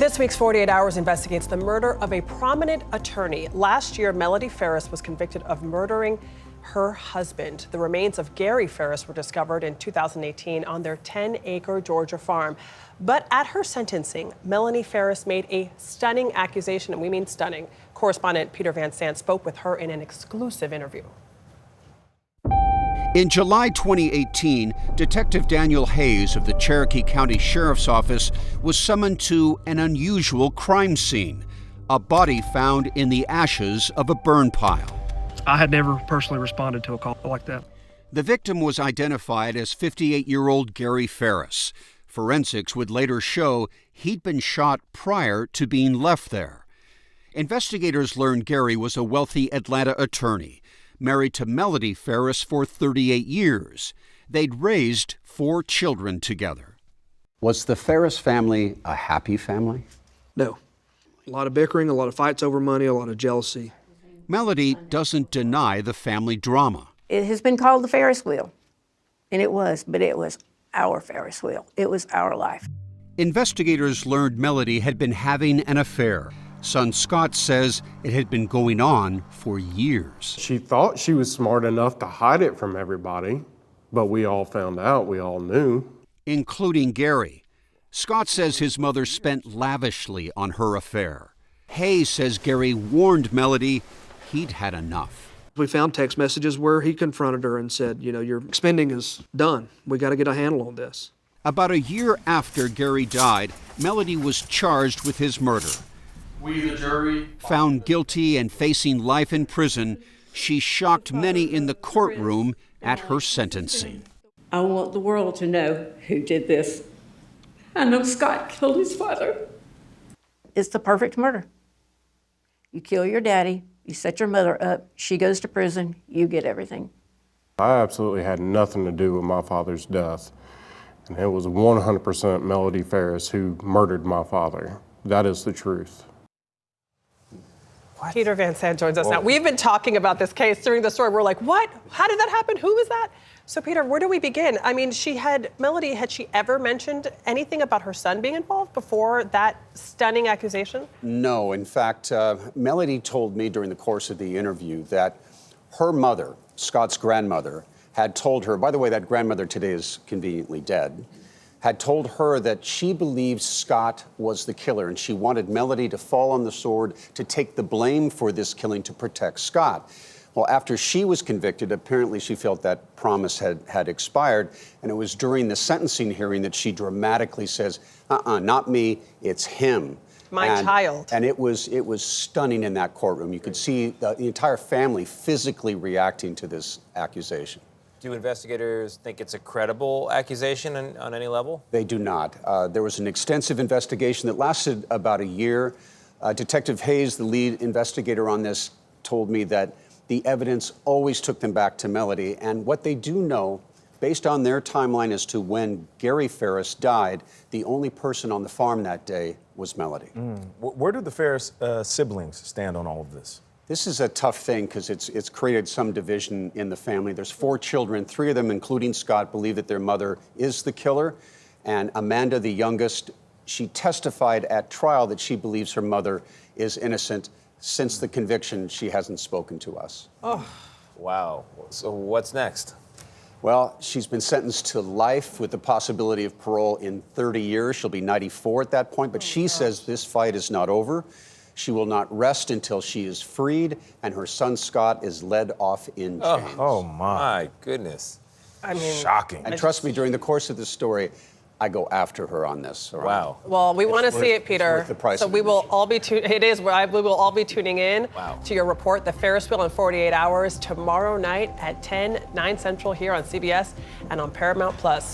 This week's 48 Hours investigates the murder of a prominent attorney. Last year, Melody Farris was convicted of murdering her husband. The remains of Gary Farris were discovered in 2018 on their 10-acre Georgia farm. But at her sentencing, Melody Farris made a stunning accusation, and we mean stunning. Correspondent Peter Van Sant spoke with her in an exclusive interview. In July 2018, Detective Daniel Hayes of the Cherokee County Sheriff's Office was summoned to an unusual crime scene, a body found in the ashes of a burn pile. I had never personally responded to a call like that. The victim was identified as 58-year-old Gary Farris. Forensics would later show he'd been shot prior to being left there. Investigators learned Gary was a wealthy Atlanta attorney, married to Melody Farris for 38 years. They'd raised 4 children together. Was the Farris family a happy family? No. A lot of bickering, a lot of fights over money, a lot of jealousy. Melody doesn't deny the family drama. It has been called the Ferris wheel, and it was, but it was our Ferris wheel. It was our life. Investigators learned Melody had been having an affair. Son Scott says it had been going on for years. She thought she was smart enough to hide it from everybody, but we all found out, we all knew. Including Gary. Scott says his mother spent lavishly on her affair. Hayes says Gary warned Melody he'd had enough. We found text messages where he confronted her and said, your spending is done. We got to get a handle on this. About a year after Gary died, Melody was charged with his murder. We, the jury, found guilty and facing life in prison, she shocked many in the courtroom at her sentencing. I want the world to know who did this. I know Scott killed his father. It's the perfect murder. You kill your daddy, you set your mother up, she goes to prison, you get everything. I absolutely had nothing to do with my father's death. And it was 100% Melody Farris who murdered my father. That is the truth. What? Peter Van Sant joins us now. We've been talking about this case during the story. We're like, what? How did that happen? Who was that? So, Peter, where do we begin? I mean, Melody, had she ever mentioned anything about her son being involved before that stunning accusation? No. In fact, Melody told me during the course of the interview that her mother, Scott's grandmother, had told her, by the way, that grandmother today is conveniently dead, had told her that she believed Scott was the killer, and she wanted Melody to fall on the sword to take the blame for this killing to protect Scott. Well, after she was convicted, apparently she felt that promise had expired, and it was during the sentencing hearing that she dramatically says, not me, it's him. My child. And it was stunning in that courtroom. You could see the entire family physically reacting to this accusation. Do investigators think it's a credible accusation on any level? They do not. There was an extensive investigation that lasted about a year. Detective Hayes, the lead investigator on this, told me that the evidence always took them back to Melody. And what they do know, based on their timeline as to when Gary Farris died, the only person on the farm that day was Melody. Where do the Farris siblings stand on all of this? This is a tough thing because it's created some division in the family. There's 4 children. 3 of them, including Scott, believe that their mother is the killer. And Amanda, the youngest, she testified at trial that she believes her mother is innocent. Since the conviction, she hasn't spoken to us. Oh, wow. So what's next? Well, she's been sentenced to life with the possibility of parole in 30 years. She'll be 94 at that point, but she says this fight is not over. She will not rest until she is freed and her son Scott is led off in chains. Oh my goodness. I mean, shocking. And trust me, during the course of the story, I go after her on this. Right? Wow. Well, we want to see it, Peter. So we will all be we will all be tuning in to your report, The Ferris Wheel in 48 Hours, tomorrow night at 10, 9 Central here on CBS and on Paramount Plus.